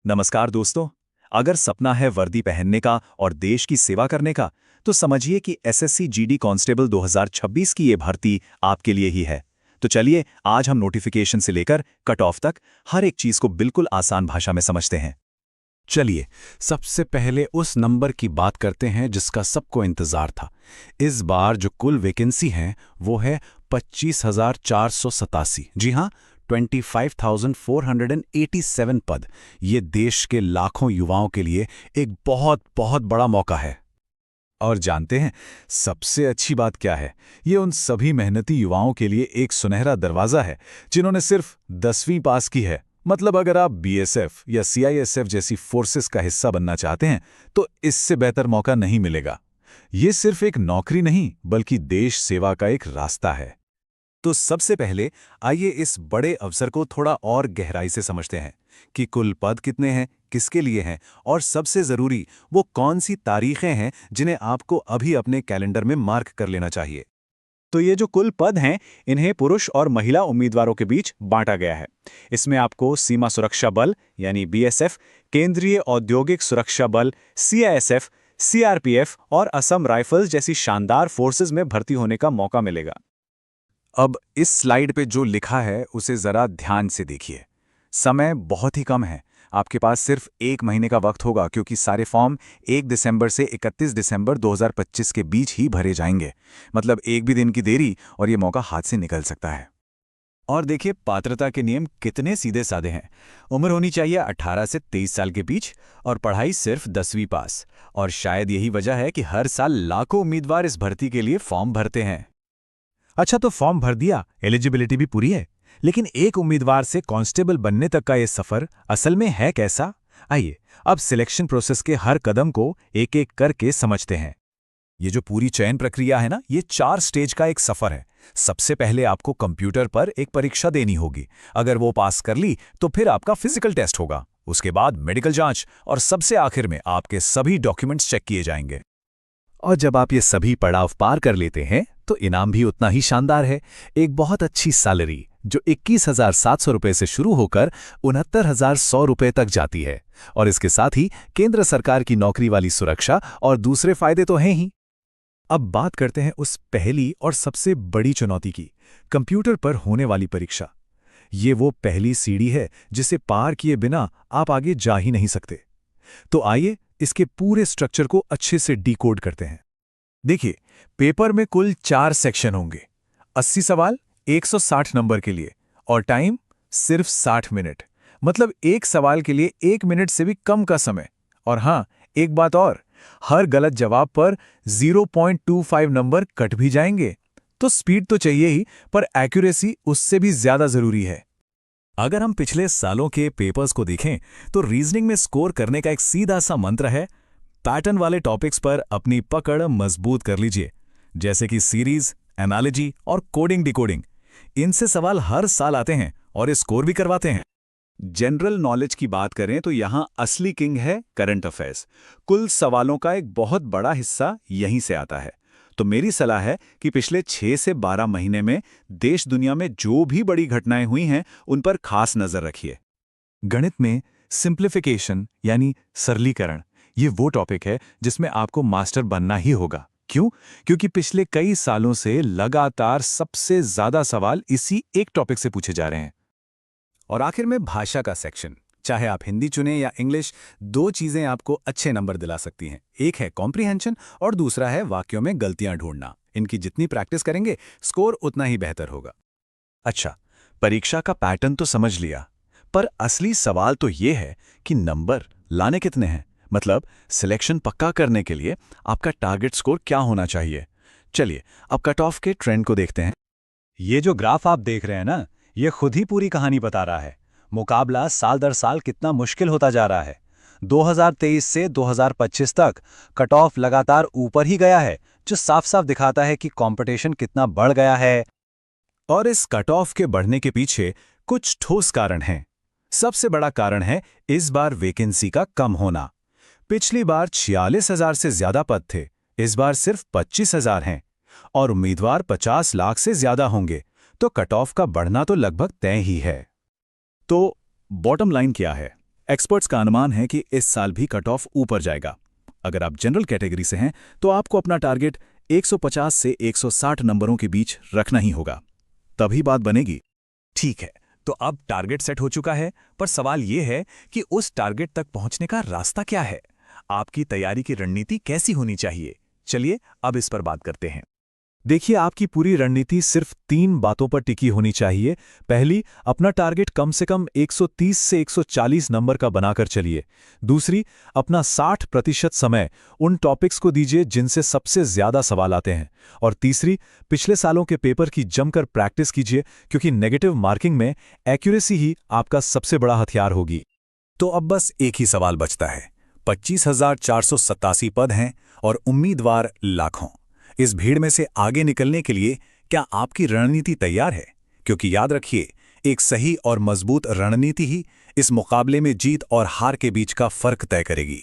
नमस्कार दोस्तों। अगर सपना है वर्दी पहनने का और देश की सेवा करने का, तो समझिए कि एसएससी जीडी कांस्टेबल 2026 की ये भर्ती आपके लिए ही है। तो चलिए आज हम नोटिफिकेशन से लेकर कट ऑफ तक हर एक चीज को बिल्कुल आसान भाषा में समझते हैं। चलिए सबसे पहले उस नंबर की बात करते हैं जिसका सबको इंतजार था। इस बार जो कुल वैकेंसी है वो है 25,487। जी हाँ, 25,487 पद। ये देश के लाखों युवाओं के लिए एक बहुत बहुत बड़ा मौका है। और जानते हैं सबसे अच्छी बात क्या है? ये उन सभी मेहनती युवाओं के लिए एक सुनहरा दरवाजा है जिन्होंने सिर्फ 10वीं पास की है। मतलब अगर आप बीएसएफ या सीआईएसएफ जैसी फोर्सेस का हिस्सा बनना चाहते हैं तो इससे बेहतर मौका नहीं मिलेगा। ये सिर्फ एक नौकरी नहीं बल्कि देश सेवा का एक रास्ता है। तो सबसे पहले आइए इस बड़े अवसर को थोड़ा और गहराई से समझते हैं कि कुल पद कितने हैं, किसके लिए हैं और सबसे जरूरी वो कौन सी तारीखें हैं जिन्हें आपको अभी अपने कैलेंडर में मार्क कर लेना चाहिए। तो ये जो कुल पद हैं, इन्हें पुरुष और महिला उम्मीदवारों के बीच बांटा गया है। इसमें आपको सीमा सुरक्षा बल यानी बीएसएफ, केंद्रीय औद्योगिक सुरक्षा बल सीआईएसएफ, सीआरपीएफ और असम राइफल्स जैसी शानदार फोर्सेज में भर्ती होने का मौका मिलेगा। अब इस स्लाइड पे जो लिखा है उसे जरा ध्यान से देखिए। समय बहुत ही कम है, आपके पास सिर्फ 1 महीने का वक्त होगा क्योंकि सारे फॉर्म 1 दिसंबर से 31 दिसंबर 2025 के बीच ही भरे जाएंगे। मतलब एक भी दिन की देरी और ये मौका हाथ से निकल सकता है। और देखिए पात्रता के नियम कितने सीधे साधे हैं। उम्र होनी चाहिए 18 से 23 साल के बीच और पढ़ाई सिर्फ 10वीं पास। और शायद यही वजह है कि हर साल लाखों उम्मीदवार इस भर्ती के लिए फॉर्म भरते हैं। अच्छा, तो फॉर्म भर दिया, एलिजिबिलिटी भी पूरी है, लेकिन एक उम्मीदवार से कांस्टेबल बनने तक का ये सफर असल में है कैसा? आइए अब सिलेक्शन प्रोसेस के हर कदम को एक एक करके समझते हैं। ये जो पूरी चयन प्रक्रिया है ना, ये 4 स्टेज का एक सफर है। सबसे पहले आपको कंप्यूटर पर एक परीक्षा देनी होगी। अगर वो पास कर ली तो फिर आपका फिजिकल टेस्ट होगा। उसके बाद मेडिकल जांच और सबसे आखिर में आपके सभी डॉक्यूमेंट्स चेक किए जाएंगे। और जब आप ये सभी पड़ाव पार कर लेते हैं तो इनाम भी उतना ही शानदार है। एक बहुत अच्छी सैलरी जो 21,700 रुपये से शुरू होकर 69,100 रुपये तक जाती है। और इसके साथ ही केंद्र सरकार की नौकरी वाली सुरक्षा और दूसरे फायदे तो हैं ही। अब बात करते हैं उस पहली और सबसे बड़ी चुनौती की, कंप्यूटर पर होने वाली परीक्षा। ये वो पहली सीढ़ी है जिसे पार किए बिना आप आगे जा ही नहीं सकते। तो आइए इसके पूरे स्ट्रक्चर को अच्छे से डिकोड करते हैं। देखिए, पेपर में कुल 4 सेक्शन होंगे। 80 सवाल 160 नंबर के लिए और टाइम सिर्फ 60 मिनट। मतलब एक सवाल के लिए 1 मिनट से भी कम का समय। और हाँ, एक बात और, हर गलत जवाब पर 0.25 नंबर कट भी जाएंगे। तो स्पीड तो चाहिए ही, पर एक्यूरेसी उससे भी ज्यादा जरूरी है। अगर हम पिछले सालों के पेपर्स को देखें तो रीजनिंग में स्कोर करने का एक सीधा सा मंत्र है, पैटर्न वाले टॉपिक्स पर अपनी पकड़ मजबूत कर लीजिए, जैसे कि सीरीज, एनालॉजी और कोडिंग डिकोडिंग। इनसे सवाल हर साल आते हैं और ये स्कोर भी करवाते हैं। जनरल नॉलेज की बात करें तो यहाँ असली किंग है करंट अफेयर्स। कुल सवालों का एक बहुत बड़ा हिस्सा यहीं से आता है। तो मेरी सलाह है कि पिछले 6 से 12 महीने में देश दुनिया में जो भी बड़ी घटनाएं हुई हैं उन पर खास नजर रखिए। गणित में सिंप्लीफिकेशन यानी सरलीकरण, ये वो टॉपिक है जिसमें आपको मास्टर बनना ही होगा। क्यों? क्योंकि पिछले कई सालों से लगातार सबसे ज्यादा सवाल इसी एक टॉपिक से पूछे जा रहे हैं। और आखिर में भाषा का सेक्शन, चाहे आप हिंदी चुनें या इंग्लिश, 2 चीजें आपको अच्छे नंबर दिला सकती हैं। एक है कॉम्प्रिहेंशन और दूसरा है वाक्यों में गलतियां ढूंढना। इनकी जितनी प्रैक्टिस करेंगे स्कोर उतना ही बेहतर होगा। अच्छा, परीक्षा का पैटर्न तो समझ लिया, पर असली सवाल तो ये है कि नंबर लाने कितने हैं। मतलब सिलेक्शन पक्का करने के लिए आपका टारगेट स्कोर क्या होना चाहिए। चलिए अब कट ऑफ के ट्रेंड को देखते हैं। ये जो ग्राफ आप देख रहे हैं ना, ये खुद ही पूरी कहानी बता रहा है। मुकाबला साल दर साल कितना मुश्किल होता जा रहा है। 2023 से 2025 तक कट ऑफ लगातार ऊपर ही गया है, जो साफ साफ दिखाता है कि कंपटीशन कितना बढ़ गया है। और इस कट ऑफ के बढ़ने के पीछे कुछ ठोस कारण हैं। सबसे बड़ा कारण है इस बार वैकेंसी का कम होना। पिछली बार 46,000 से ज्यादा पद थे, इस बार सिर्फ 25,000 हैं और उम्मीदवार 50 लाख से ज्यादा होंगे। तो कट ऑफ का बढ़ना तो लगभग तय ही है। तो बॉटम लाइन क्या है? एक्सपर्ट्स का अनुमान है कि इस साल भी कट ऑफ ऊपर जाएगा। अगर आप जनरल कैटेगरी से हैं तो आपको अपना टारगेट 150 से 160 नंबरों के बीच रखना ही होगा, तभी बात बनेगी। ठीक है, तो अब टारगेट सेट हो चुका है, पर सवाल यह है कि उस टारगेट तक पहुंचने का रास्ता क्या है? आपकी तैयारी की रणनीति कैसी होनी चाहिए? चलिए अब इस पर बात करते हैं। देखिए, आपकी पूरी रणनीति सिर्फ 3 बातों पर टिकी होनी चाहिए। पहली, अपना टारगेट कम से कम 130 से 140 नंबर का बनाकर चलिए। दूसरी, अपना 60% समय उन टॉपिक्स को दीजिए जिनसे सबसे ज्यादा सवाल आते हैं। और तीसरी, पिछले सालों के पेपर की जमकर प्रैक्टिस कीजिए, क्योंकि नेगेटिव मार्किंग में एक्यूरेसी ही आपका सबसे बड़ा हथियार होगी। तो अब बस एक ही सवाल बचता है। 25,487 पद हैं और उम्मीदवार लाखों। इस भीड़ में से आगे निकलने के लिए क्या आपकी रणनीति तैयार है? क्योंकि याद रखिए, एक सही और मजबूत रणनीति ही इस मुकाबले में जीत और हार के बीच का फर्क तय करेगी।